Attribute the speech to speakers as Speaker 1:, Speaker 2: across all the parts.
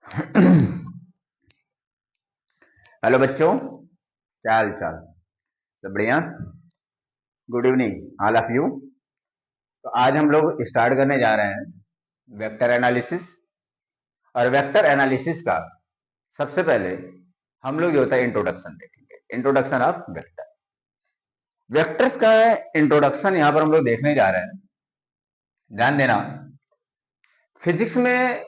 Speaker 1: Hello बच्चों, क्या हाल चाल? सब बढ़िया। Good evening all of you. तो आज हम लोग स्टार्ट करने जा रहे हैं वेक्टर एनालिसिस। और वेक्टर एनालिसिस का सबसे पहले हम लोग जो होता है इंट्रोडक्शन देखेंगे, इंट्रोडक्शन ऑफ वेक्टर। वेक्टर्स का इंट्रोडक्शन यहाँ पर हम लोग देखने जा रहे हैं। ध्यान देना, फिजिक्स में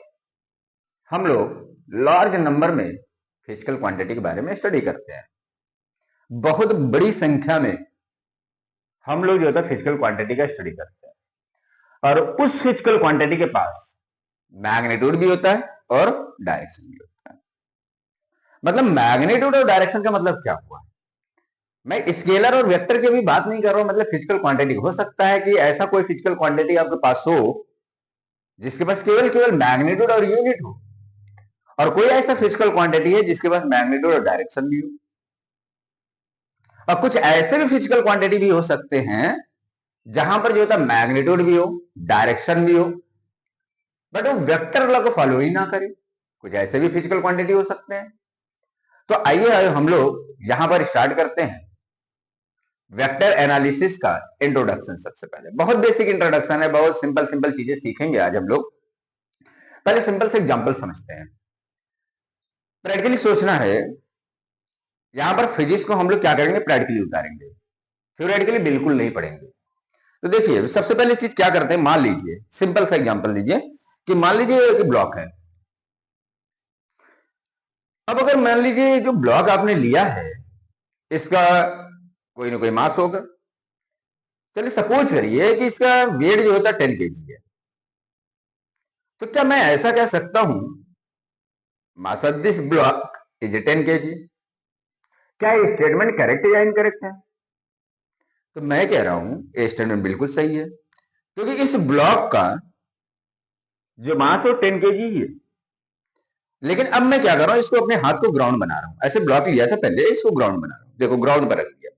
Speaker 1: हम लोग लार्ज नंबर में फिजिकल क्वांटिटी के बारे में स्टडी करते हैं। बहुत बड़ी संख्या में हम लोग जो होता है फिजिकल क्वांटिटी का स्टडी करते हैं, और उस फिजिकल क्वांटिटी के पास मैग्नीट्यूड भी होता है और डायरेक्शन भी होता है। मतलब मैग्नीट्यूड और डायरेक्शन का मतलब क्या हुआ? मैं स्केलर और वेक्टर की भी बात नहीं कर रहा हूं। मतलब फिजिकल क्वांटिटी हो सकता है कि ऐसा कोई फिजिकल क्वांटिटी आपके पास हो जिसके पास केवल केवल मैग्नीट्यूड और यूनिट हो, और कोई ऐसा फिजिकल क्वांटिटी है जिसके पास मैग्नीट्यूड और डायरेक्शन भी हो। और कुछ ऐसे भी फिजिकल क्वांटिटी भी हो सकते हैं जहां पर जो होता है मैग्नीट्यूड भी हो, डायरेक्शन भी हो, बट वो वेक्टर लॉ को फॉलो ही ना करे। कुछ ऐसे भी फिजिकल क्वांटिटी हो सकते हैं। तो आइए हम लोग यहां पर स्टार्ट करते हैं वेक्टर एनालिसिस का इंट्रोडक्शन। सबसे पहले बहुत बेसिक इंट्रोडक्शन है, बहुत सिंपल सिंपल चीजें सीखेंगे आज हम लोग। पहले सिंपल से एग्जांपल समझते हैं। प्रैक्टिकली सोचना है। यहां पर फिजिक्स को हम लोग क्या करेंगे, प्रैक्टिकली उतारेंगे, थ्योरेटिकली बिल्कुल नहीं पढ़ेंगे। तो देखिए, सबसे पहले चीज क्या करते हैं, मान लीजिए सिंपल सा एग्जांपल लीजिए कि मान लीजिए एक ब्लॉक है। अब अगर मान लीजिए जो ब्लॉक आपने लिया है इसका कोई ना कोई मास होगा। चलिए सपोज करिए कि इसका वेट जो होता है 10 kg है। तो क्या मैं ऐसा कह सकता हूं mass of this block is 10 kg? क्या ये स्टेटमेंट करेक्ट है या इनकरेक्ट है? तो मैं कह रहा हूं ये स्टेटमेंट बिल्कुल सही है, क्योंकि इस ब्लॉक का जो मास है 10 kg ही है। लेकिन अब मैं क्या कर रहा हूं, इसको अपने हाथ को ग्राउंड बना रहा हूं। ऐसे ब्लॉक लिया था पहले, इसको ग्राउंड बना रहा हूं। देखो ग्राउंड पर रख दिया।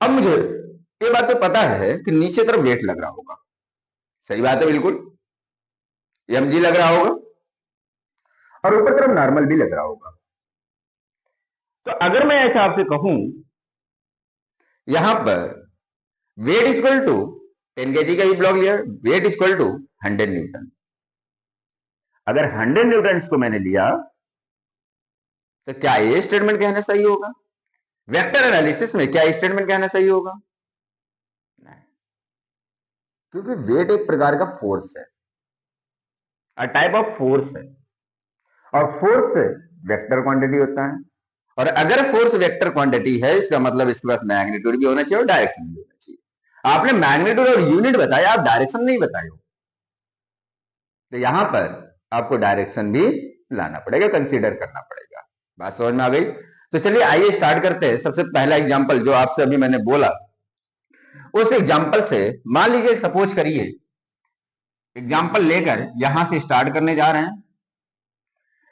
Speaker 1: अब मुझे ये बात तो पता है कि नीचे तरफ वेट लग रहा होगा। सही बात है, बिल्कुल mg लग रहा होगा, और ऊपर तरफ नॉर्मल भी लग रहा होगा। तो अगर मैं ऐसा आपसे कहूं यहां पर वेट इक्वल टू 10 kg का ही ब्लॉक लिया, वेट इक्वल टू 100 न्यूटन। अगर 100 न्यूटन को मैंने लिया तो क्या ये स्टेटमेंट कहना सही होगा? वेक्टर एनालिसिस में क्या स्टेटमेंट कहना सही होगा? नहीं, क्योंकि वेट एक प्रकार का फोर्स है, अ टाइप ऑफ फोर्स है, और फोर्स वेक्टर क्वांटिटी होता है। और अगर फोर्स वेक्टर क्वांटिटी है, इसका मतलब इसके पास मैग्नीट्यूड भी होना चाहिए और डायरेक्शन भी होना चाहिए। आपने मैग्नीट्यूड और यूनिट बताया, आप डायरेक्शन नहीं बताए हो। तो यहां पर आपको डायरेक्शन भी लाना पड़ेगा, कंसीडर करना पड़ेगा। बात समझ में आ गई? तो चलिए आइए स्टार्ट करते हैं। सबसे पहला एग्जांपल जो आपसे अभी मैंने बोला, उस एग्जांपल से मान लीजिए, सपोज करिए, एग्जांपल लेकर यहां से स्टार्ट करने जा रहे हैं।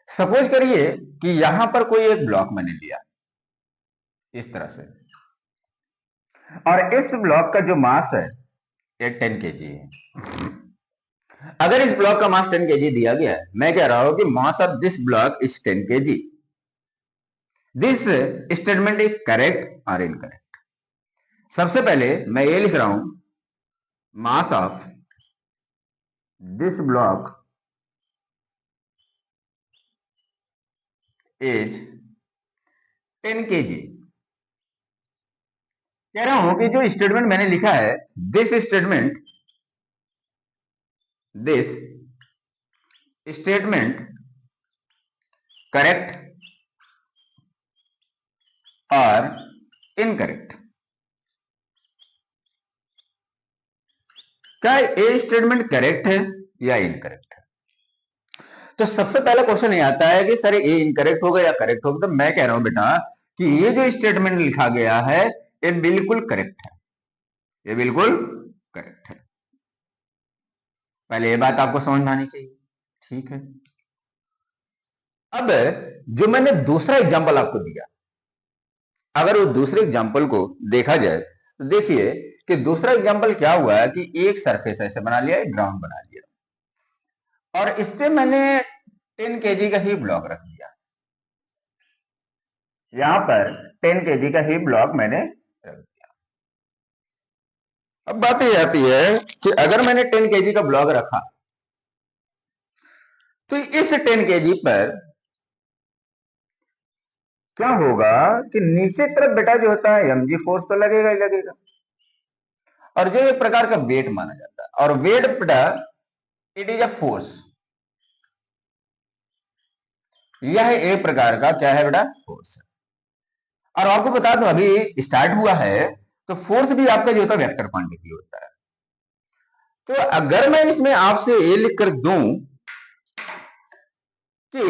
Speaker 1: सपोज करिए कि यहां पर कोई एक ब्लॉक मैंने लिया इस तरह से, और इस ब्लॉक का जो मास है ये 10 kg है। अगर इस ब्लॉक का मास 10 kg दिया गया है, मैं कह रहा हूं कि mass of this block is 10 kg। This statement is correct और इनकरेक्ट? सबसे पहले मैं ये लिख रहा हूं mass of this block is 10 kg। कह रहा हूं कि जो स्टेटमेंट मैंने लिखा है, दिस स्टेटमेंट करेक्ट और इनकरेक्ट। क्या ये स्टेटमेंट करेक्ट है या इनकरेक्ट है? तो सबसे पहला क्वेश्चन ये आता है कि सर ये इनकरेक्ट होगा या करेक्ट होगा। तो मैं कह रहा हूं बेटा कि ये जो स्टेटमेंट लिखा गया है ये बिल्कुल करेक्ट है, ये बिल्कुल करेक्ट है। पहले ये बात आपको समझ में आनी चाहिए, ठीक है? अब जो मैंने दूसरा एग्जांपल आपको दिया, अगर उस दूसरे एग्जांपल को देखा जाए तो देखिए कि दूसरा एग्जांपल क्या हुआ है कि एक सरफेस ऐसे बना लिया, एक ग्राउंड बना लिया, और इस पे मैंने 10 केजी का ही ब्लॉक रख दिया, यहां पर 10 केजी का ही ब्लॉक मैंने रख दिया। अब बात ये आती है कि अगर मैंने 10 केजी का ब्लॉक रखा तो इस 10 केजी पर क्या होगा कि नीचे तरफ बेटा जो होता है mg फोर्स तो लगेगा ही लगेगा, और जो एक प्रकार का वेट माना जाता है, और वेट बेटा इट इज अ फोर्स, यह एक प्रकार का क्या है बेटा, फोर्स है। और आपको बता दो अभी स्टार्ट हुआ है तो फोर्स भी आपका जो होता है वेक्टर क्वांटिटी होता है। तो अगर मैं इसमें आपसे ये लिख कर दूं कि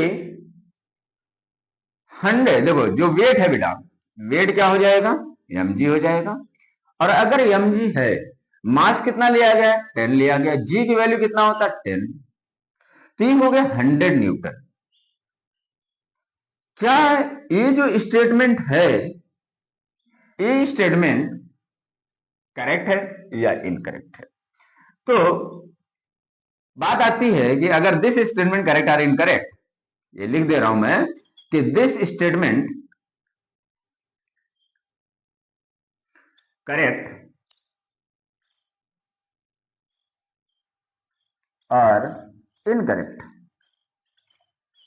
Speaker 1: 100, देखो जो वेट है बेटा, वेट क्या हो जाएगा, mg हो जाएगा, और अगर mg है, मास कितना लिया गया, 10 लिया गया, g की वैल्यू कितना होता है 10, तो ये हो गया 100 न्यूटन। क्या ये जो स्टेटमेंट है, ये स्टेटमेंट करेक्ट है या इनकरेक्ट है? तो बात आती है कि अगर दिस स्टेटमेंट करेक्ट और इनकरेक्ट, ये लिख दे रहा हूं मैं कि दिस स्टेटमेंट करेक्ट और इनकरेक्ट,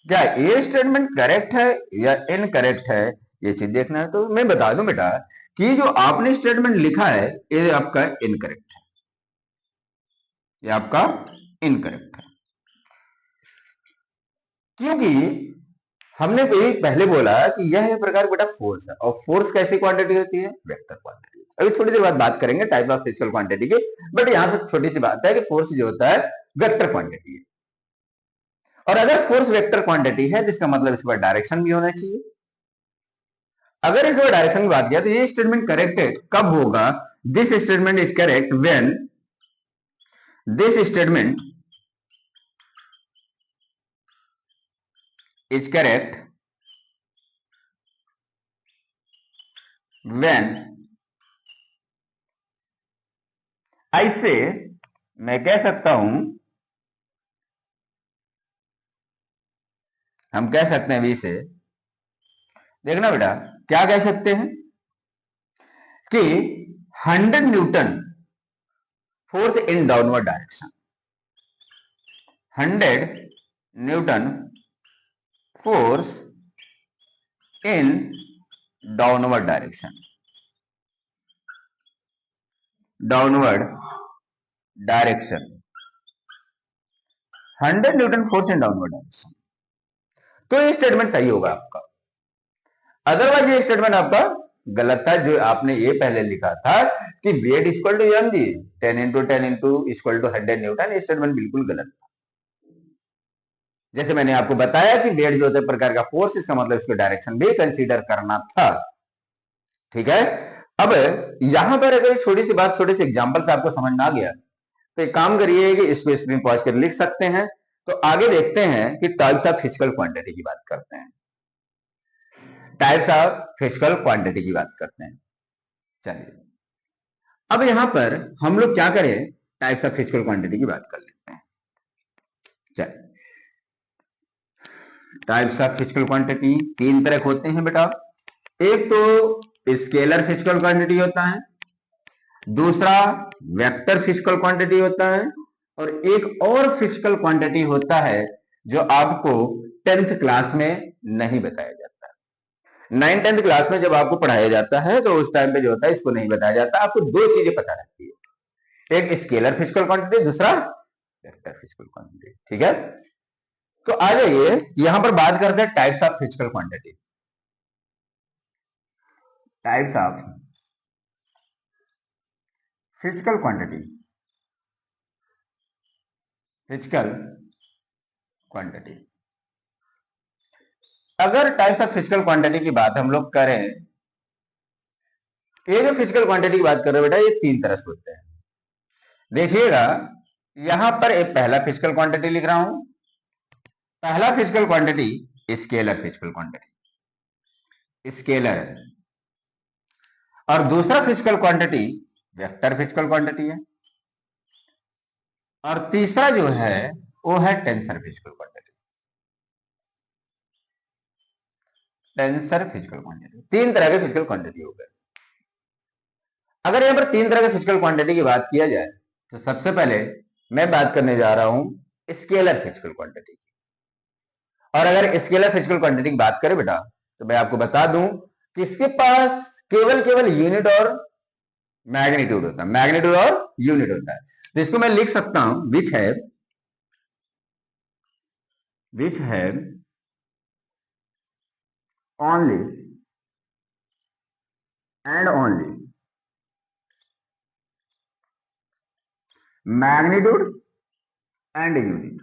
Speaker 1: क्या ये स्टेटमेंट करेक्ट है या इनकरेक्ट है, ये चीज देखना है। तो मैं बता दूं बेटा कि जो आपने स्टेटमेंट लिखा है ये आपका इनकरेक्ट है, ये आपका इनकरेक्ट है, क्योंकि हमने पहले बोला कि यह एक प्रकार बेटा फोर्स है, और फोर्स कैसी क्वांटिटी होती है, वेक्टर क्वांटिटी। अभी थोड़ी देर बाद बात करेंगे टाइप ऑफ फिजिकल क्वांटिटी की, बट यहां से छोटी सी बात है कि फोर्स जो होता है वेक्टर क्वांटिटी है, और अगर फोर्स वेक्टर क्वांटिटी है जिसका मतलब इसके बाद डायरेक्शन भी होना चाहिए। अगर इसके बाद डायरेक्शन की बात किया तो ये स्टेटमेंट करेक्ट है कब होगा, this statement is correct when this statement is correct when ऐसे मैं कह सकता हूं, हम कह सकते हैं अभी से, देखना बेटा क्या कह सकते हैं कि 100 Newton force in downward direction, 100 Newton force in downward direction, downward direction, 100 Newton force in downward direction. तो ये स्टेटमेंट सही होगा आपका, अदरवाइज ये स्टेटमेंट आपका गलत था, जो आपने ये पहले लिखा था कि weight equal to M G 10 × 10 equal to 100 newton, ये स्टेटमेंट बिल्कुल गलत था। जैसे मैंने आपको बताया कि वेट जो होता है प्रकार का फोर्स, इसका मतलब इसको डायरेक्शन भी कंसीडर करना था, ठीक है। अब यहां पर अगर छोटी सी बात, छोटे से एग्जांपल से आपको समझ में आ गया तो एक काम करिए कि इसको स्क्रीन पॉज कर लिख सकते हैं। तो आगे देखते हैं कि टाइप्स ऑफ फिजिकल क्वांटिटी की बात करते हैं, टाइप्स ऑफ फिजिकल क्वांटिटी की बात करते हैं। चलिए अब यहां पर हम लोग क्या करें, टाइप्स ऑफ फिजिकल क्वांटिटी की बात कर लेते हैं। चलिए टाइप्स ऑफ फिजिकल क्वांटिटी तीन तरह के होते हैं बेटा, एक तो स्केलर फिजिकल क्वांटिटी होता है, दूसरा वेक्टर फिजिकल क्वांटिटी होता है, और एक और फिजिकल क्वांटिटी होता है जो आपको 10th क्लास में नहीं बताया जाता। 9th-10th क्लास में जब आपको पढ़ाया जाता है तो उस टाइम पे जो होता है इसको नहीं बताया जाता, आपको दो चीजें पता रहती है, एक स्केलर फिजिकल क्वांटिटी, दूसरा वेक्टर फिजिकल क्वांटिटी, ठीक है। तो आ जाइए यहां पर बात करते हैं types of physical quantity, types of physical quantity, physical quantity. अगर टाइप्स ऑफ फिजिकल क्वांटिटी की बात हम लोग करें, ये जो फिजिकल क्वांटिटी की बात कर रहे हो बेटा, ये तीन तरह से होते हैं। देखिएगा यहां पर एक पहला फिजिकल क्वांटिटी लिख रहा हूं, पहला physical quantity scalar physical quantity, scalar है, और दूसरा physical quantity vector physical quantity है, और तीसरा जो है वो है tensor physical quantity. Tensor physical quantity, तीन तरह के फिजिकल क्वांटिटी हो गए। अगर यहां पर तीन तरह के फिजिकल क्वांटिटी की बात किया जाए तो सबसे पहले मैं बात करने जा रहा हूं स्केलर फिजिकल क्वांटिटी की। और अगर स्केलर फिजिकल क्वांटिटी की बात करें बेटा तो मैं आपको बता दूं कि इसके पास केवल केवल यूनिट और मैग्नीट्यूड होता है, मैग्नीट्यूड और यूनिट होता है। तो इसको मैं लिख सकता हूं which have only and only magnitude and unit,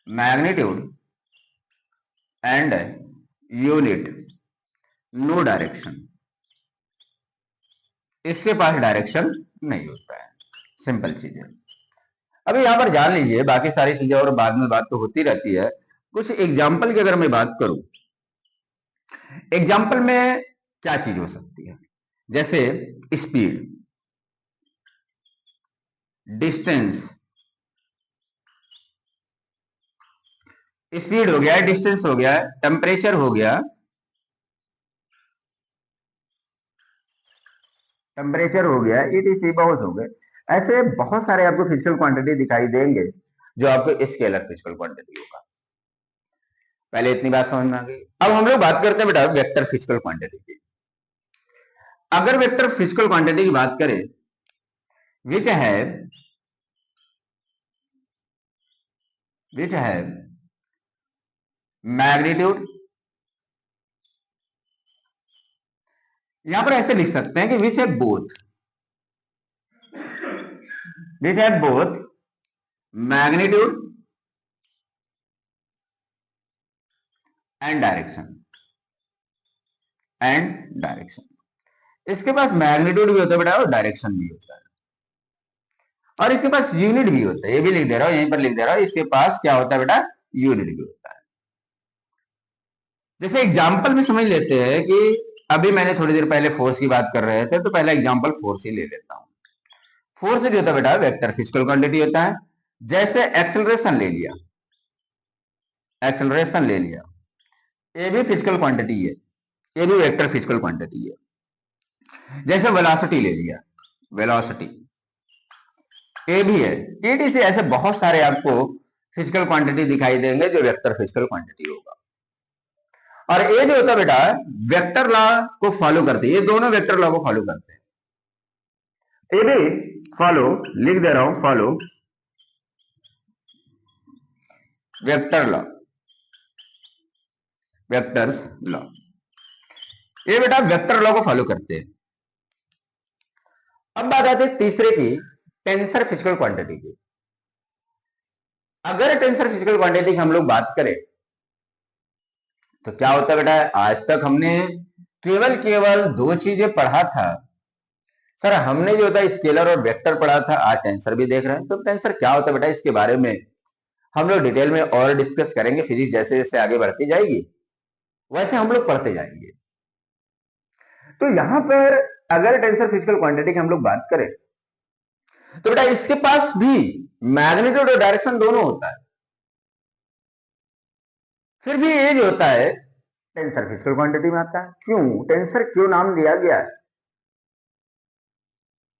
Speaker 1: magnitude and unit, no direction, इसके पास डायरेक्शन नहीं होता है। सिंपल चीज है। अभी यहां पर जान लीजिए, बाकी सारी चीजें और बाद में बात तो होती रहती है। कुछ एग्जाम्पल की अगर मैं बात करूं, एग्जाम्पल में क्या चीज हो सकती है, जैसे स्पीड, डिस्टेंस, स्पीड हो गया, डिस्टेंस हो गया, टेम्परेचर हो गया, टेम्परेचर हो गया, ईटीसी बहुत हो गए। ऐसे बहुत सारे आपको फिजिकल क्वांटिटी दिखाई देंगे जो आपको स्केलर फिजिकल क्वांटिटी होगा। पहले इतनी बात समझ में आ गई। अब हम लोग बात करते हैं बेटा वेक्टर फिजिकल क्वांटिटी की। अगर वेक्टर फिजिकल क्वांटिटी की बात करें विच है मैग्नीट्यूड, यहां पर ऐसे लिख सकते हैं कि विच है बोथ मैग्नीट्यूड एंड डायरेक्शन, इसके पास मैग्नीट्यूड भी होता है बेटा और डायरेक्शन भी होता है, और इसके पास यूनिट भी होता है। ये भी लिख दे रहा हूं, यहीं पर लिख दे रहा हूं, इसके पास क्या होता है बेटा, यूनिट भी होता है। जैसे एग्जाम्पल में समझ लेते हैं कि अभी मैंने थोड़ी देर पहले फोर्स की बात कर रहे थे, तो पहला एग्जाम्पल फोर्स ही ले लेता हूं। फोर्स जो होता है बेटा वेक्टर फिजिकल क्वांटिटी होता है। जैसे एक्सेलरेशन ले लिया, ये भी फिजिकल क्वांटिटी है, ये भी वेक्टर फिजिकल क्वांटिटी है। जैसे वेलोसिटी ले लिया, वेलोसिटी ये भी है। ईटीसी ऐसे बहुत सारे आपको फिजिकल क्वांटिटी दिखाई देंगे जो वेक्टर फिजिकल क्वांटिटी होगा। और ये जो होता है बेटा वेक्टर लॉ को फॉलो करते हैं, ये दोनों वेक्टर लॉ को फॉलो करते हैं। ये भी फॉलो, लिख दे रहा हूं, follow vector law, vectors law, ये बेटा वेक्टर लॉ को फॉलो करते हैं। अब बात आती है तीसरे की, टेंसर फिजिकल क्वांटिटी की। अगर टेंसर फिजिकल क्वांटिटी की हम लोग बात करें तो क्या होता है बेटा, आज तक हमने केवल केवल दो चीजें पढ़ा था। सर हमने जो होता है स्केलर और वेक्टर पढ़ा था, आज टेंसर भी देख रहे हैं। तो टेंसर क्या होता है बेटा, इसके बारे में हम लोग डिटेल में और डिस्कस करेंगे। फिजिक्स जैसे जैसे आगे बढ़ती जाएगी वैसे हम लोग पढ़ते जाएंगे। तो यहां पर अगर टेंसर फिजिकल क्वांटिटी की हम लोग बात करें तो बेटा इसके पास भी मैग्नीट्यूड और डायरेक्शन दोनों होता है। फिर भी ये जो होता है टेंसर फिजिकल क्वांटिटी में आता है। क्यों टेंसर क्यों नाम दिया गया है,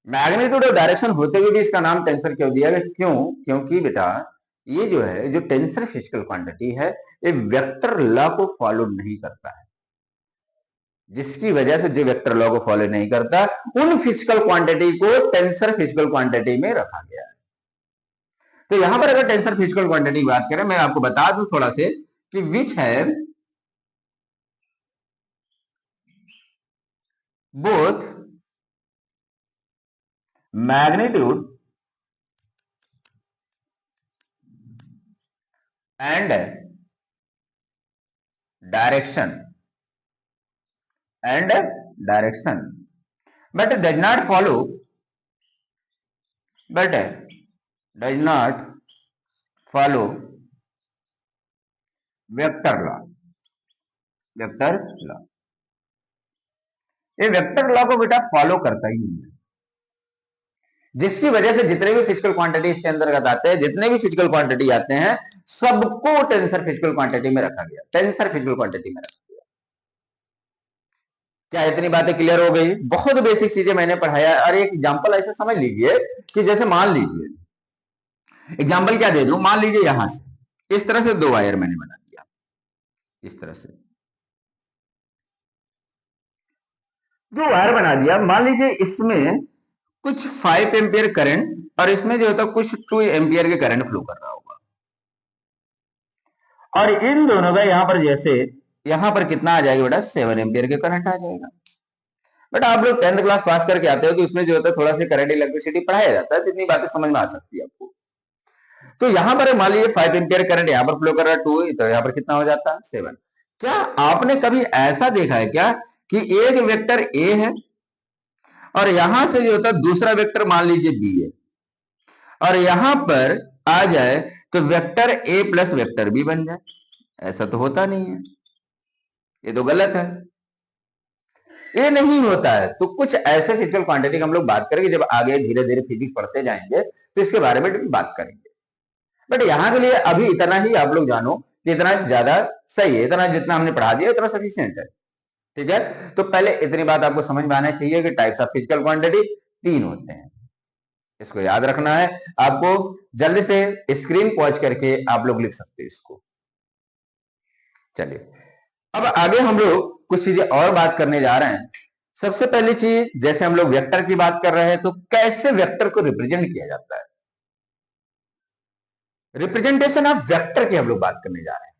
Speaker 1: मैग्नीट्यूड और डायरेक्शन होते हुए भी इसका नाम टेंसर क्यों दिया गया? क्यों? क्योंकि बेटा ये जो है, जो टेंसर फिजिकल क्वांटिटी है, ये वेक्टर लॉ को फॉलो नहीं करता है। जिसकी वजह से जो वेक्टर लॉ को फॉलो नहीं करता, उन फिजिकल क्वांटिटी को टेंसर फिजिकल क्वांटिटी में रखा गया है। तो यहां पर अगर टेंसर फिजिकल क्वांटिटी की बात करें, मैं आपको बता दूं थोड़ा से कि विच है both magnitude and direction but does not follow but does not follow vector law, vector law, ये वेक्टर लॉ को बेटा फॉलो करता ही नहीं है। जिसकी वजह से जितने भी फिजिकल क्वांटिटी इसके अंतर्गत आते हैं, जितने भी फिजिकल क्वांटिटी आते हैं, सबको टेंसर फिजिकल क्वांटिटी में रखा गया, टेंसर फिजिकल क्वांटिटी में रखा गया। क्या इतनी बातें क्लियर हो गई? बहुत बेसिक चीजें मैंने पढ़ाया। और एक एग्जांपल ऐसे समझ लीजिए कि जैसे मान लीजिए, एग्जांपल क्या दे दूं, मान लीजिए यहां से इस तरह से दो वायर मैंने बना दिया, इस तरह से जो वायर बना दिया, मान लीजिए इसमें कुछ 5 एम्पियर करंट और इसमें जो होता है कुछ 2 एम्पियर के करंट फ्लो कर रहा होगा, और इन दोनों का यहां पर जैसे यहां पर कितना आ जाएगा बेटा, 7 एम्पियर के करंट आ जाएगा। बट आप लोग 10th क्लास पास करके आते हो तो उसमें जो होता है थोड़ा सा करंट इलेक्ट्रिसिटी पढ़ाया जाता है, तो इतनी बातें समझ में आ सकती है आपको। तो यहां पर मान लीजिए 5 एम्पियर करंट यहां पर फ्लो कर रहा है, 2, तो यहां पर कितना हो जाता है, 7। क्या आपने कभी ऐसा देखा है क्या कि एक वेक्टर ए है और यहां से जो होता है दूसरा वेक्टर मान लीजिए बी है, और यहां पर आ जाए तो vector A plus vector B बन जाए? ऐसा तो होता नहीं है, ये तो गलत है, ये नहीं होता है। तो कुछ ऐसे फिजिकल क्वांटिटी की हम लोग बात करेंगे, जब आगे धीरे धीरे फिजिक्स पढ़ते जाएंगे तो इसके बारे में भी बात करेंगे। बट यहां के लिए अभी इतना ही आप लोग जानो कि इतना ज्यादा सही है, इतना जितना हमने पढ़ा दिया इतना सफिशियंट है। ठीक है, तो पहले इतनी बात आपको समझ में आना चाहिए कि टाइप्स ऑफ फिजिकल क्वांटिटी 3 होते हैं, इसको याद रखना है आपको। जल्दी से स्क्रीन पॉज करके आप लोग लिख सकते हैं इसको। चलिए, अब आगे हम लोग कुछ चीजें और बात करने जा रहे हैं। सबसे पहली चीज, जैसे हम लोग वेक्टर की बात कर रहे हैं, तो कैसे वेक्टर को रिप्रेजेंट किया जाता है, रिप्रेजेंटेशन ऑफ वेक्टर की हम लोग बात करने जा रहे हैं।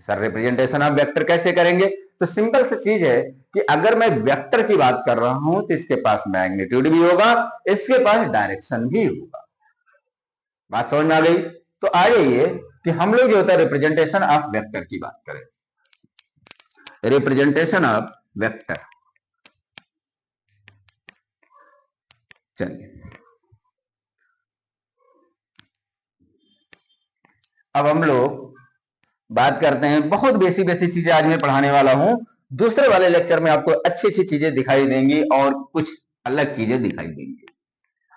Speaker 1: सर रिप्रेजेंटेशन ऑफ वेक्टर कैसे करेंगे? तो सिंपल सी चीज है कि अगर मैं वेक्टर की बात कर रहा हूं तो इसके पास मैग्नीट्यूड भी होगा, इसके पास डायरेक्शन भी होगा। बात समझ में आ गई? तो आ जाइए कि हम लोग जो होता है रिप्रेजेंटेशन ऑफ वेक्टर की बात करें। रिप्रेजेंटेशन ऑफ वेक्टर, चलिए अब हम लोग बात करते हैं। बहुत बेसिक बेसिक चीजें आज मैं पढ़ाने वाला हूं, दूसरे वाले लेक्चर में आपको अच्छी अच्छी चीजें दिखाई देंगी और कुछ अलग चीजें दिखाई देंगी।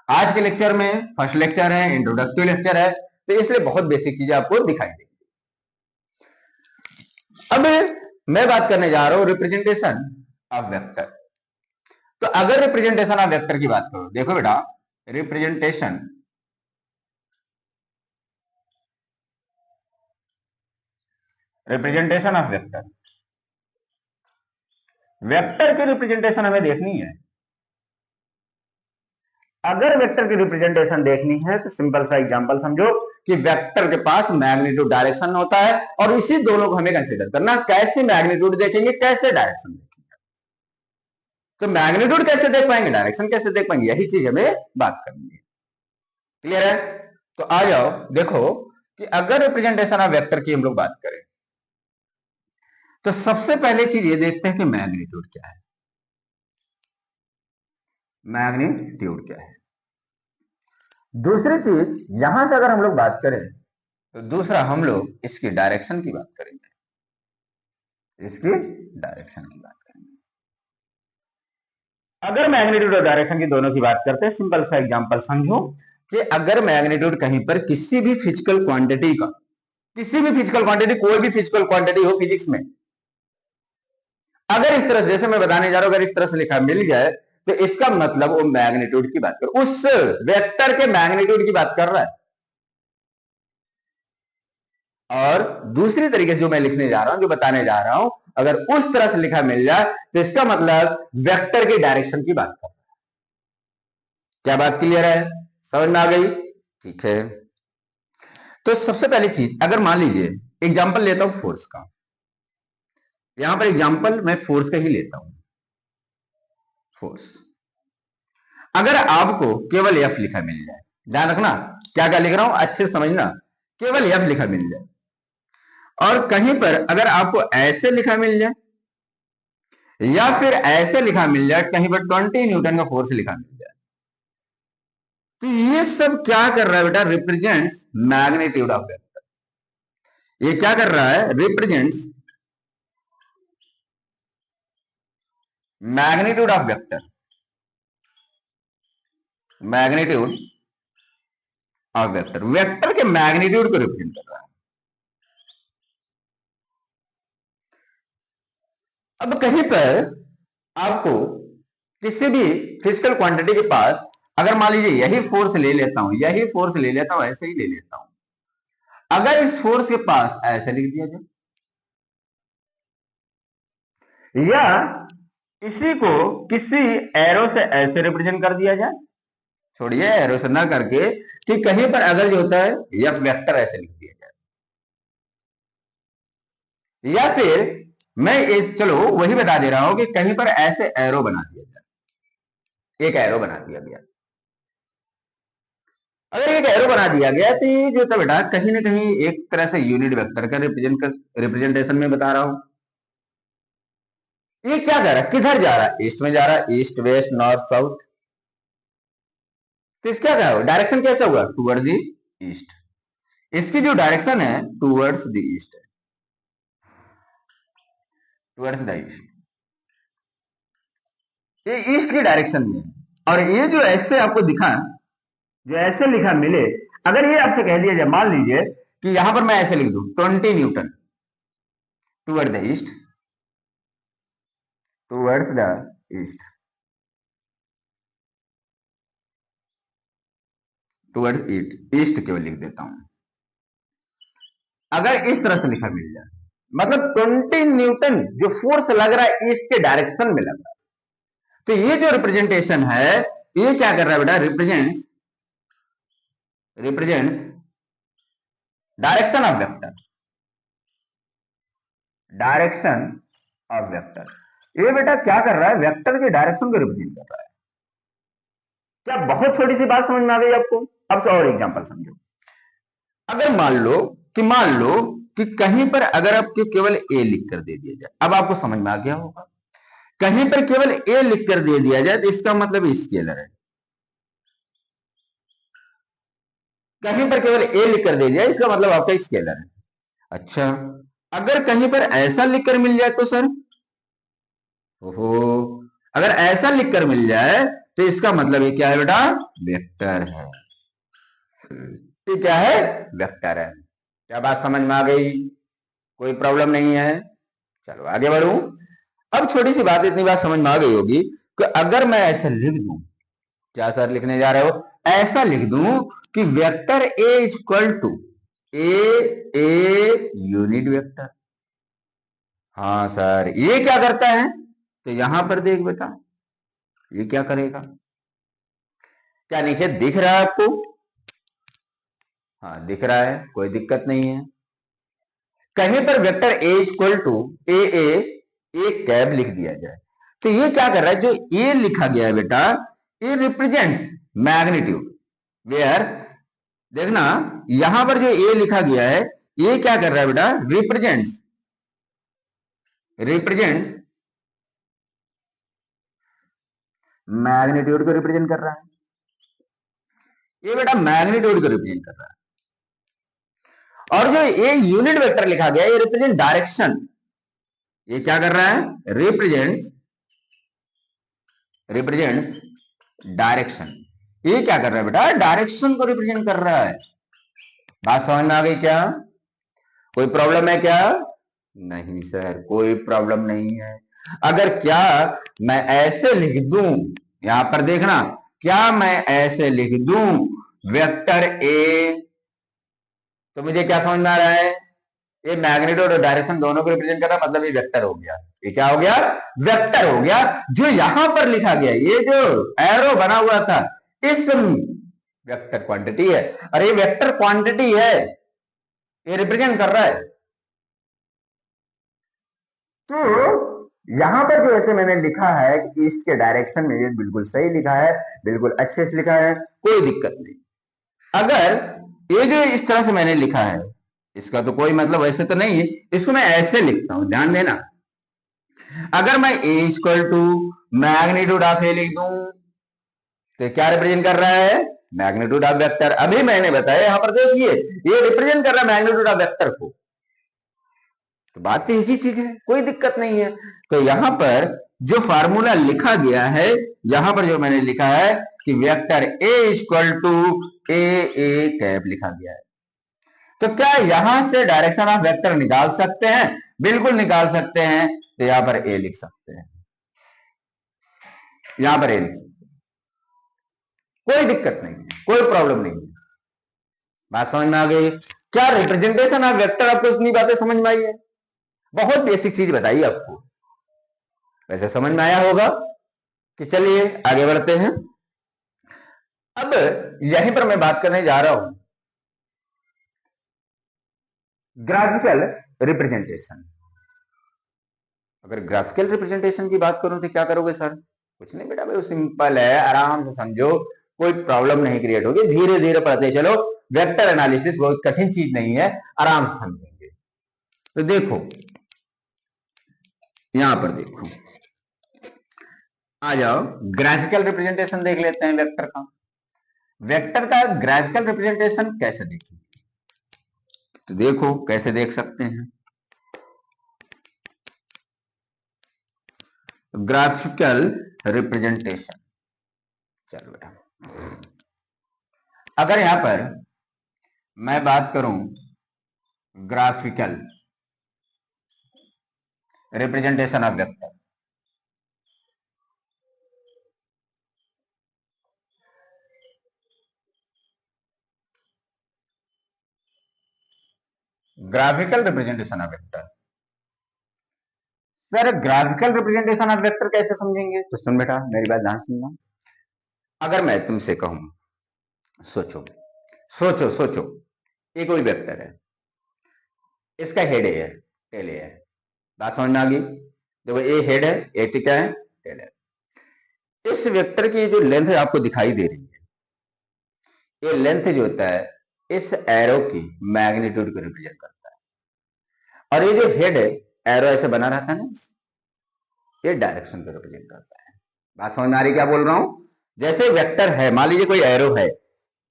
Speaker 1: आज के लेक्चर में फर्स्ट लेक्चर है, इंट्रोडक्टिव लेक्चर है, तो इसलिए बहुत बेसिक चीजें आपको दिखाई देंगी। अब मैं बात करने जा रहा हूं रिप्रेजेंटेशन ऑफ वेक्टर। तो अगर रिप्रेजेंटेशन ऑफ वेक्टर की बात करो, देखो बेटा, representation representation of vector, vector की रिप्रेजेंटेशन हमें देखनी है। अगर वेक्टर की रिप्रेजेंटेशन देखनी है तो सिंपल सा एग्जांपल समझो कि वेक्टर के पास मैग्नीट्यूड डायरेक्शन होता है, और इसी दोनों को हमें कंसीडर करना, कैसे मैग्नीट्यूड देखेंगे, कैसे डायरेक्शन देखेंगे। तो मैग्नीट्यूड कैसे देख पाएंगे, डायरेक्शन कैसे देख पाएंगे, यही चीज हमें बात करनी है। क्लियर है? तो आ जाओ, देखो कि अगर रिप्रेजेंटेशन ऑफ वेक्टर की हम लोग बात करें तो सबसे पहले चीज ये देखते हैं कि मैग्नीट्यूड क्या है, मैग्नीट्यूड क्या है। दूसरी चीज, यहां से अगर हम लोग बात करें तो दूसरा हम लोग इसकी डायरेक्शन की बात करेंगे, इसकी डायरेक्शन की बात करेंगे। अगर मैग्नीट्यूड और डायरेक्शन की दोनों की बात करते हैं, सिंपल सा एग्जांपल समझो कि अगर मैग्नीट्यूड कहीं पर किसी भी फिजिकल क्वांटिटी का, किसी भी फिजिकल क्वांटिटी, कोई भी फिजिकल क्वांटिटी हो फिजिक्स में, अगर इस तरह से, जैसे मैं बताने जा रहा हूं, अगर इस तरह से लिखा मिल जाए तो इसका मतलब वो मैग्नीट्यूड की बात कर, उस वेक्टर के मैग्नीट्यूड की बात कर रहा है। और दूसरी तरीके से जो मैं लिखने जा रहा हूं, जो बताने जा रहा हूं, अगर उस तरह से लिखा मिल जाए तो इसका मतलब वेक्टर की डायरेक्शन की बात कर रहा है। क्या बात क्लियर है, समझ में आ गई? ठीक है, तो सबसे पहली चीज, अगर मान लीजिए एग्जांपल लेता हूं फोर्स का, यहां पर एग्जांपल मैं फोर्स का ही लेता हूं, फोर्स। अगर आपको केवल एफ लिखा मिल जाए, ध्यान रखना क्या क्या लिख रहा हूं, अच्छे से समझना, केवल एफ लिखा मिल जाए, और कहीं पर अगर आपको ऐसे लिखा मिल जाए या फिर ऐसे लिखा मिल जाए, कहीं पर 20 न्यूटन का फोर्स लिखा मिल जाए, तो ये सब क्या कर रहा है बेटा, रिप्रेजेंट्स मैग्नीट्यूड ऑफ वेक्टर। ये क्या कर रहा है, represents magnitude of vector, magnitude of vector, vector के मैग्नीट्यूड को रिप्रेजेंट कर रहा है। अब कहीं पर आपको किसी भी फिजिकल क्वांटिटी के पास अगर मान लीजिए यही फोर्स ले लेता हूं, यही फोर्स ले लेता हूं, ऐसे ही ले लेता हूं, अगर इस फोर्स के पास ऐसे लिख दिया जाए, या इसी को किसी एरो से ऐसे रिप्रेजेंट कर दिया जाए, छोड़िए एरो से ना करके, कि कहीं पर अगर जो होता है एफ वेक्टर ऐसे लिख दिया जाए, या फिर मैं इस चलो वही बता दे रहा हूं कि कहीं पर ऐसे एरो बना दिया जाए, एक एरो बना दिया गया। अगर एक एरो बना दिया गया तो ये जो था बेटा कहीं ना कहीं एक तरह से यूनिट वेक्टर का रिप्रेजेंटेशन में बता रहा हूं। ये क्या कर रहा है, किधर जा रहा है, ईस्ट में जा रहा है, ईस्ट वेस्ट नॉर्थ साउथ। तो इसका क्या हुआ, डायरेक्शन कैसा हुआ, टूवर्ड द ईस्ट। इसकी जो डायरेक्शन है टूवर्ड्स द ईस्ट है, टूवर्ड्स द ईस्ट, ये ईस्ट की डायरेक्शन में। और ये जो ऐसे आपको दिखा, जो ऐसे लिखा मिले, अगर ये आपसे कह दिया जाए, मान लीजिए कि यहां पर मैं ऐसे लिख दूं 20 Newton toward the east, towards the east, towards east, east केवल लिख देता हूं। अगर इस तरह से लिखा मिल जाए, मतलब 20 न्यूटन जो फोर्स लग रहा है ईस्ट के डायरेक्शन में लग रहा है, तो ये जो रिप्रेजेंटेशन है ये क्या कर रहा है बेटा, represents direction of vector, direction of vector. ये बेटा क्या कर रहा है, वेक्टर के डायरेक्शन को रिप्रेजेंट कर रहा है। क्या बहुत छोटी सी बात समझ में आ गई आपको? अब से और एग्जांपल समझो। अगर मान लो कि कहीं पर अगर आपको केवल ए लिख कर दे दिया जाए, अब आपको समझ में आ गया होगा, कहीं पर केवल ए लिख कर दे दिया जाए तो इसका मतलब स्केलर है, कहीं पर केवल ए लिख कर दे दिया इसका मतलब आपका स्केलर है। अच्छा, अगर कहीं पर ऐसा लिखकर मिल जाए तो सर, ओहो, अगर ऐसा लिखकर मिल जाए तो इसका मतलब ये क्या है बेटा, वेक्टर है। ये क्या है, वेक्टर है। क्या बात समझ में आ गई, कोई प्रॉब्लम नहीं है? चलो आगे बढ़ू। अब छोटी सी बात, इतनी बात समझ में आ गई होगी कि अगर मैं ऐसा लिख दूं, क्या सर लिखने जा रहे हो, ऐसा लिख दूं कि vector A equal to a unit vector. हाँ सर, ये क्या करता है, तो यहां पर देख बेटा ये क्या करेगा, क्या नीचे दिख रहा है आपको? हाँ दिख रहा है, कोई दिक्कत नहीं है। कहीं पर vector A equal to A cap लिख दिया जाए, तो ये क्या कर रहा है, जो ए लिखा गया है बेटा, ये रिप्रेजेंट्स मैग्नीट्यूड, वेयर, देखना यहां पर जो ए लिखा गया है ये क्या कर रहा है बेटा, रिप्रेजेंट्स मैग्नीट्यूड को रिप्रेजेंट कर रहा है, ये बेटा मैग्नीट्यूड को रिप्रेजेंट कर रहा है। और जो ये यूनिट वेक्टर लिखा गया ये रिप्रेजेंट डायरेक्शन, ये क्या कर रहा है, रिप्रेजेंट्स डायरेक्शन, ये क्या कर रहा है बेटा, डायरेक्शन को रिप्रेजेंट कर रहा है। बात समझ में आ गई क्या, कोई प्रॉब्लम है क्या? नहीं सर, कोई प्रॉब्लम नहीं है। अगर क्या मैं ऐसे लिख दूं, यहां पर देखना, क्या मैं ऐसे लिख दूं वेक्टर ए, तो मुझे क्या समझ में आ रहा है, ये मैग्नीट्यूड और डायरेक्शन दोनों को रिप्रेजेंट कर रहा है, मतलब ये वेक्टर हो गया। ये क्या हो गया, वेक्टर हो गया। जो यहां पर लिखा गया, ये जो एरो बना हुआ था, इस वेक्टर क्वांटिटी है, और ये वेक्टर क्वांटिटी है, ये रिप्रेजेंट कर रहा है। तो यहां पर जो ऐसे मैंने लिखा है कि ईस्ट के डायरेक्शन में, ये बिल्कुल सही लिखा है, बिल्कुल अच्छे से लिखा है, कोई दिक्कत नहीं। अगर ये जो इस तरह से मैंने लिखा है, इसका तो कोई मतलब वैसे तो नहीं है, इसको मैं ऐसे लिखता हूं, ध्यान देना। अगर मैं ए इक्वल टू मैग्नीट्यूड ऑफ ए लिख दूं तो क्या रिप्रेजेंट कर रहा है, मैग्नीट्यूड ऑफ वेक्टर। अभी मैंने बताया, यहां पर देखिए ये रिप्रेजेंट कर रहा है मैग्नीट्यूड ऑफ वेक्टर को, तो बात तो एक ही चीज है, कोई दिक्कत नहीं है। तो यहां पर जो फार्मूला लिखा गया है, यहां पर जो मैंने लिखा है कि vector A equal to A cap लिखा गया है। तो क्या यहां से डायरेक्शन ऑफ वेक्टर निकाल सकते हैं? बिल्कुल निकाल सकते हैं। तो यहां पर ए लिख सकते हैं, यहां पर ए लिख सकते हैं, कोई दिक्कत नहीं है, कोई प्रॉब्लम नहीं है। बात समझ में आ गई? क्या रिप्रेजेंटेशन ऑफ वेक्टर आपको इतनी बातें समझ में आई है? बहुत बेसिक चीज बताई आपको, वैसे समझ में आया होगा। कि चलिए आगे बढ़ते हैं। अब यहीं पर मैं बात करने जा रहा हूं ग्राफिकल रिप्रेजेंटेशन। अगर ग्राफिकल रिप्रेजेंटेशन की बात करूं तो क्या करोगे सर? कुछ नहीं बेटा, भाई सिंपल है, आराम से समझो, कोई प्रॉब्लम नहीं क्रिएट होगी, धीरे धीरे पढ़ते चलो। वेक्टर एनालिसिस बहुत कठिन चीज नहीं है, आराम से समझेंगे। तो देखो यहां पर देखो, आ जाओ ग्राफिकल रिप्रेजेंटेशन देख लेते हैं वेक्टर का। वेक्टर का ग्राफिकल रिप्रेजेंटेशन कैसे देखें? तो देखो कैसे देख सकते हैं। ग्राफिकल रिप्रेजेंटेशन, चलो बेटा, अगर यहां पर मैं बात करूं graphical representation of vector, graphical representation of vector, sir graphical representation of vector कैसे समझेंगे? तो सुन बेटा, मेरी बात ध्यान सुनना। अगर मैं तुमसे कहूं, सोचो सोचो सोचो, ये कोई वेक्टर है, इसका हेड है, टेल है, बात समझ में आ गई? देखो ये हेड है, ये क्या है, टेल है। इस वेक्टर की जो लेंथ आपको दिखाई दे रही है, ये लेंथ जो होता है इस एरो की मैग्नीट्यूड को रिप्रेजेंट करता है। और ये जो हेड है, एरो ऐसे बना रहता है ना, ये डायरेक्शन को रिप्रेजेंट करता है। बात समझ में आ रही क्या बोल रहा हूं? जैसे वेक्टर है, मान लीजिए कोई एरो है,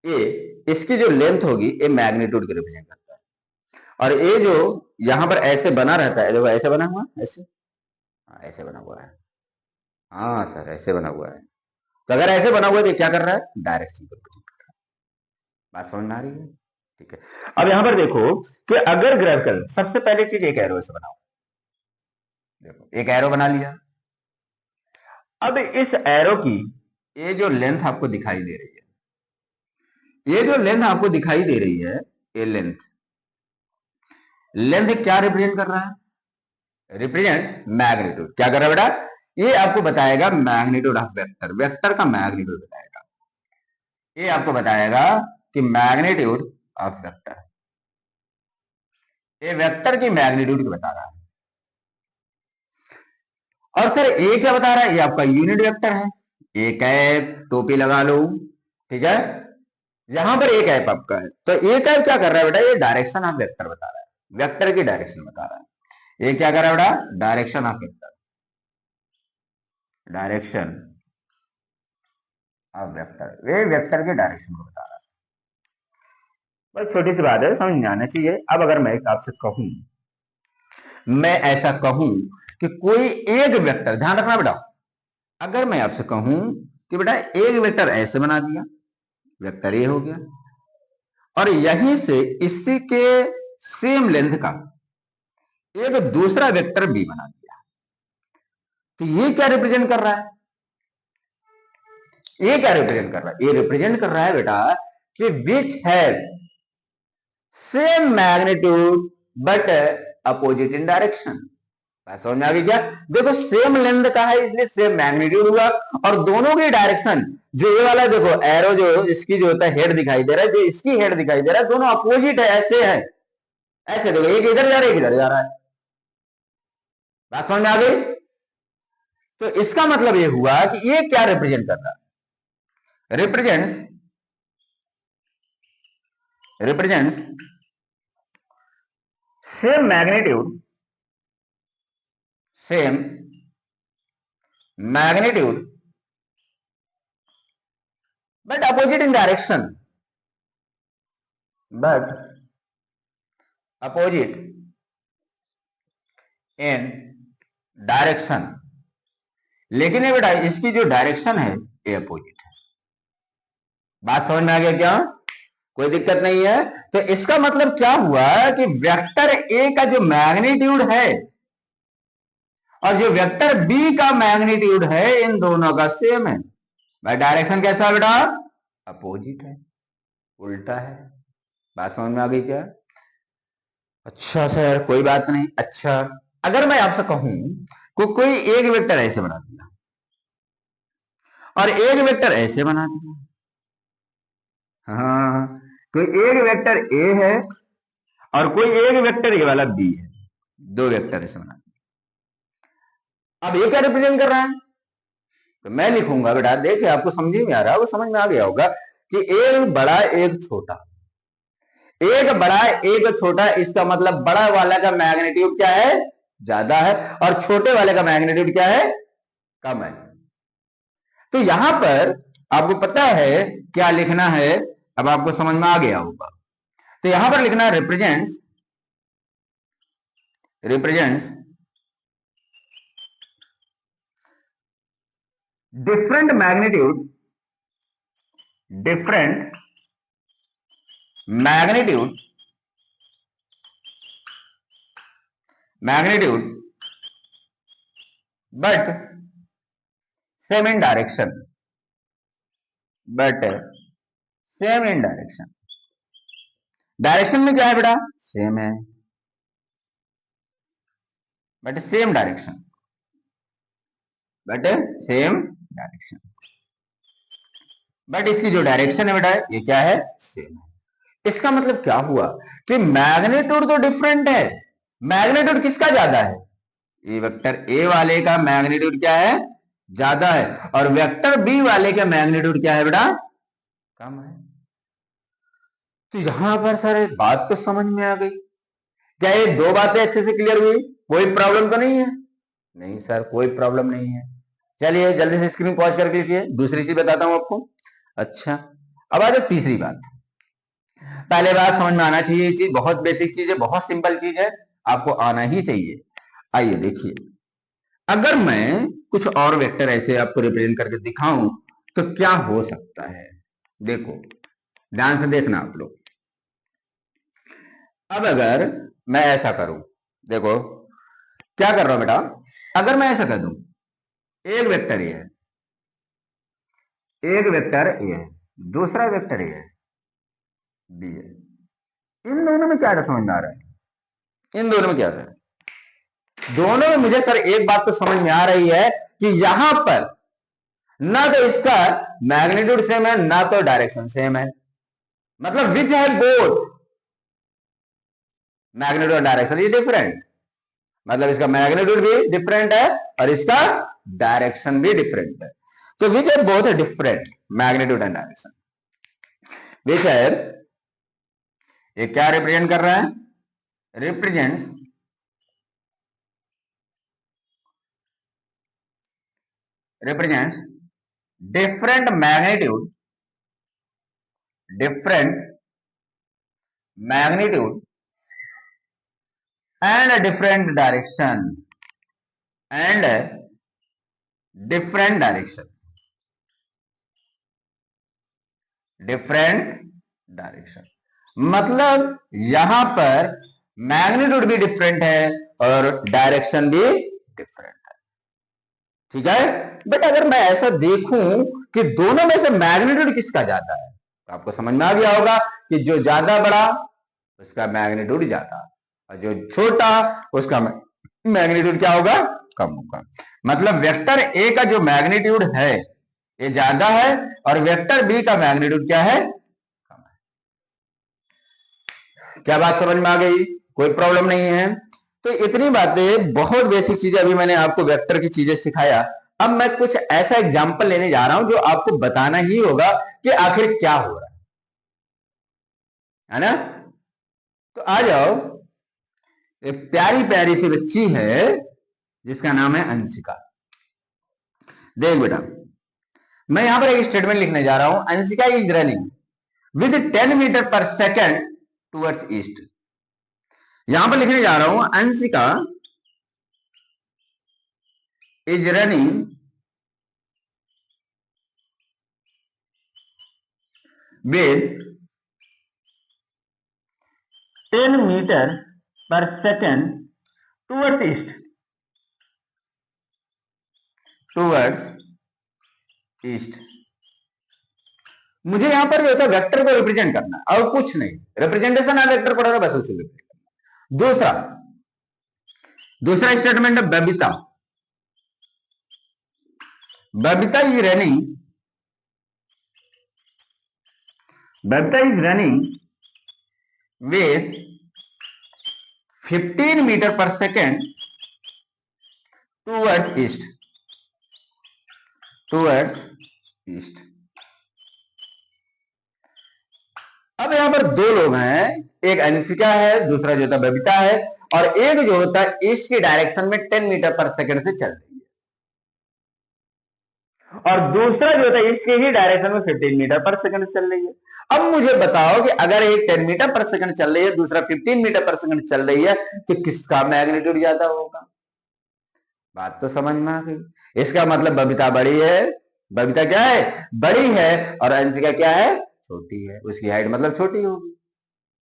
Speaker 1: ये इसकी जो लेंथ होगी ये मैग्नीट्यूड को रिप्रेजेंट करता है। और ये जो यहां पर ऐसे बना रहता है, देखो ऐसे बना हुआ, ऐसे, हाँ ऐसे बना हुआ है, हाँ सर ऐसे बना हुआ है। तो अगर ऐसे बना हुआ है तो क्या कर रहा है? डायरेक्शन को रिप्रेजेंट कर रहा है। बात समझ में आ रही है? ठीक है। अब यहां पर देखो कि अगर ग्राफिकल, सबसे पहले चीज एक एरो से बनाओ, देखो एक एरो बना लिया। अब इस एरो की ये जो लेंथ आपको दिखाई दे रही है, ये जो लेंथ आपको दिखाई दे रही है, ये लेंथ, लेंथ क्या रिप्रेजेंट कर रहा है? Represent magnitude. क्या कर रहा है बेटा? ये आपको बताएगा मैग्नीट्यूड ऑफ वेक्टर, वेक्टर का मैग्नीट्यूड बताएगा। ये आपको बताएगा कि मैग्नीट्यूड ऑफ वेक्टर, ये वेक्टर की मैग्नीट्यूड को बता रहा है। और सर ये क्या बता रहा है? ये आपका यूनिट वेक्टर है, एक कैप टोपी लगा लो, ठीक है। यहां पर एक ऐप आपका है, तो एक ऐप क्या कर रहा है बेटा? ये डायरेक्शन ऑफ वेक्टर बता रहा है, वेक्टर की डायरेक्शन बता रहा है। ये क्या कर रहा है बेटा? Direction of vector, direction of vector, ये वेक्टर के डायरेक्शन को बता रहा है। बस छोटी सी बात है, समझ में आना चाहिए। अब अगर मैं आपसे कहूं, मैं ऐसा कहूं कि कोई एक वेक्टर, ध्यान रखना बेटा, अगर मैं आपसे कहूं कि बेटा एक वेक्टर ऐसे बना दिया, वेक्टर ये हो गया, और यहीं से इसी के सेम लेंथ का एक दूसरा वेक्टर बी बना दिया, तो ये क्या रिप्रेजेंट कर रहा है? ये क्या रिप्रेजेंट कर रहा है? ये रिप्रेजेंट कर रहा है बेटा कि which have same magnitude but opposite in direction. समझ में आ गई क्या? देखो सेम लेंथ का है इसलिए सेम मैग्नीट्यूड हुआ, और दोनों की डायरेक्शन, जो ये वाला देखो एरो जो इसकी जो होता है हेड दिखाई दे रहा है, जो इसकी हेड दिखाई दे रहा है, दोनों अपोजिट है, ऐसे है, ऐसे देखो, एक इधर जा रहा है, एक इधर जा रहा है। बात समझ में आ गई? तो इसका मतलब ये हुआ कि ये क्या रिप्रेजेंट कर रहा है? Represents same magnitude, same magnitude but opposite in direction, but opposite in direction. लेकिन ये बेटा इसकी जो डायरेक्शन है ये अपोजिट है। बात समझ में आ गया क्या? कोई दिक्कत नहीं है। तो इसका मतलब क्या हुआ कि वेक्टर ए का जो मैग्नीट्यूड है और जो वेक्टर बी का मैग्नीट्यूड है इन दोनों का सेम है। भाई डायरेक्शन कैसा है बेटा? अपोजिट है, उल्टा है। बात समझ में आ गई क्या? अच्छा सर कोई बात नहीं। अच्छा अगर मैं आपसे कहूं कोई एक वेक्टर ऐसे बना दिया और एक वेक्टर ऐसे बना दिया, हाँ कोई एक वेक्टर ए है और कोई एक वेक्टर ए वाला बी है, दो वेक्टर ऐसे बना दिया। अब ये क्या रिप्रेजेंट कर रहा है? तो मैं लिखूंगा बेटा, देखिए आपको समझ में आ रहा है, वो समझ में आ गया होगा कि एक बड़ा एक छोटा, एक बड़ा एक छोटा, इसका मतलब बड़ा वाला का मैग्नीट्यूड क्या है? ज्यादा है, और छोटे वाले का मैग्नीट्यूड क्या है? कम है। तो यहां पर आपको पता है क्या लिखना है, अब आपको समझ में आ गया होगा। तो यहां पर लिखना represents, represents different magnitude, different magnitude, magnitude but same in direction, but same in direction. Direction में क्या है बेटा? सेम है, but same direction, but same direction. But इसकी जो डायरेक्शन है बेटा ये क्या है? सेम है। इसका मतलब क्या हुआ कि मैग्नीट्यूड तो डिफरेंट है। मैग्नीट्यूड किसका ज्यादा है? ये वेक्टर ए वाले का मैग्नीट्यूड क्या है? ज्यादा है, और वेक्टर बी वाले का मैग्नीट्यूड क्या है बेटा? कम है। तो यहां पर सर एक बात तो समझ में आ गई। क्या ये दो बातें अच्छे से क्लियर हुई? कोई प्रॉब्लम तो नहीं है? नहीं सर कोई प्रॉब्लम नहीं है। चलिए जल्दी से स्क्रीन पॉज करके लिखिए, दूसरी चीज बताता हूं आपको। अच्छा अब आ जाओ तीसरी बात। पहले बात समझ में आना चाहिए, ये चीज बहुत बेसिक चीज है, बहुत सिंपल चीज है, आपको आना ही चाहिए। आइए देखिए, अगर मैं कुछ और वेक्टर ऐसे आपको रिप्रेजेंट करके दिखाऊं तो क्या हो सकता है? देखो ध्यान से देखना आप लोग। अब अगर मैं ऐसा करूं, देखो क्या कर रहा हूं बेटा, अगर मैं ऐसा कर दूं, एक वेक्टर ये है, एक वेक्टर ए है, दूसरा वेक्टर ए है, बी है। इन दोनों में क्या समझ में आ रहा है? इन दोनों में क्या है? दोनों में मुझे सर एक बात तो समझ में आ रही है कि यहां पर ना तो इसका मैग्नीट्यूड सेम है ना तो डायरेक्शन सेम है। मतलब विच है बोथ, मैग्नीट्यूड और डायरेक्शन ये डिफरेंट, मतलब इसका मैग्नीट्यूड भी डिफरेंट है और इसका डायरेक्शन भी डिफरेंट है। तो विच है both different magnitude and direction. Which है ये क्या रिप्रेजेंट कर रहा है? Represents represents different magnitude, different magnitude and a different direction, and a different direction, different direction। मतलब यहां पर मैग्नीट्यूड भी डिफरेंट है और डायरेक्शन भी डिफरेंट है। ठीक है, बट अगर मैं ऐसा देखूं कि दोनों में से मैग्नीट्यूड किसका ज्यादा है, तो आपको समझ में आ गया होगा कि जो ज्यादा बड़ा उसका मैग्नीट्यूड ज्यादा, और जो छोटा उसका मैग्नीट्यूड क्या होगा? कम होगा। मतलब वेक्टर ए का जो मैग्नीट्यूड है ये ज्यादा है और वेक्टर बी का मैग्नीट्यूड क्या है? कम है। क्या बात समझ में आ गई? कोई प्रॉब्लम नहीं है। तो इतनी बातें बहुत बेसिक चीजें अभी मैंने आपको वेक्टर की चीजें सिखाया। अब मैं कुछ ऐसा एग्जाम्पल लेने जा रहा हूं जो आपको बताना ही होगा कि आखिर क्या हो रहा है ना? तो आ जाओ, एक प्यारी प्यारी सी बच्ची है जिसका नाम है अंशिका। देख बेटा, मैं यहां पर एक स्टेटमेंट लिखने जा रहा हूं, Anshika is running with 10 metre per second towards east. यहां पर लिखने जा रहा हूं Anshika is running with 10 meter per second towards east, towards east। मुझे यहां पर जो होता है वेक्टर को रिप्रेजेंट करना और कुछ नहीं, रिप्रेजेंटेशन आप वेक्टर पढ़ोगे बस उसी में। दूसरा स्टेटमेंट है Babita. Babita is running with 15 meter per second towards east, अब यहां पर दो लोग हैं, एक अंशिका है, दूसरा जो होता है बबीता है, और एक जो होता है ईस्ट की डायरेक्शन में 10 मीटर पर सेकंड से चल रही है, और दूसरा जो होता है ईस्ट की ही डायरेक्शन में 15 मीटर पर सेकंड चल रही है। अब मुझे बताओ कि अगर एक 10 मीटर पर सेकंड चल रही है, दूसरा 15 मीटर पर सेकंड चल रही है, तो किसका मैग्नीट्यूड ज्यादा होगा? बात तो समझ में आ गई। इसका मतलब बबीता बड़ी है, बबीता क्या है? बड़ी है, और अंशिका क्या है? छोटी है। उसकी हाइट मतलब छोटी होगी,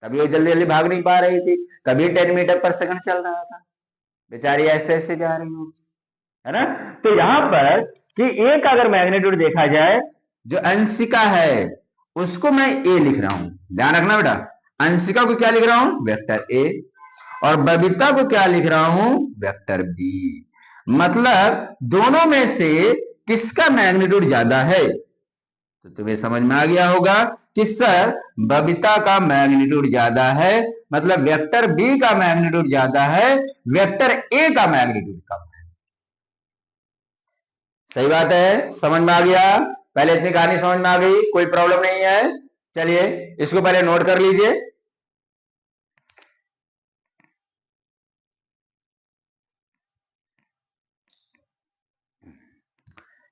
Speaker 1: तभी वो जल्दी जल्दी भाग नहीं पा रही थी, तभी 10 मीटर पर सेकंड चल रहा था। बेचारी ऐसे ऐसे जा रही होगी, है ना? तो यहां पर कि एक अगर मैग्नीट्यूड देखा जाए, जो अंशिका है उसको मैं ए लिख रहा हूं, ध्यान रखना बेटा। अंशिका को क्या लिख रहा हूं? वेक्टर ए, और बबीता को क्या लिख रहा हूं? Vector B. मतलब दोनों में से किसका मैग्नीट्यूड ज्यादा है? तो तुम्हें समझ में आ गया होगा कि सर बबीता का मैग्नीट्यूड ज्यादा है, मतलब वेक्टर बी का मैग्नीट्यूड ज्यादा है, वेक्टर ए का मैग्नीट्यूड कम है। सही बात है, समझ में आ गया? पहले इतनी कहानी समझ में आ गई, कोई प्रॉब्लम नहीं है। चलिए इसको पहले नोट कर लीजिए।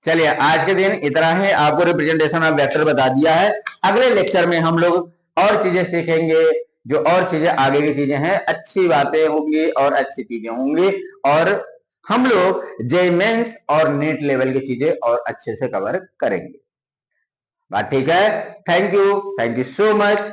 Speaker 1: चलिए आज के दिन इतना है, आपको रिप्रेजेंटेशन ऑफ वेक्टर बता दिया है। अगले लेक्चर में हम लोग और चीजें सीखेंगे, जो और चीजें आगे की चीजें हैं, अच्छी बातें होंगी और अच्छी चीजें होंगी, और हम लोग जेईई मेंस और नेट लेवल की चीजें और अच्छे से कवर करेंगे। बात ठीक है? Thank you so much.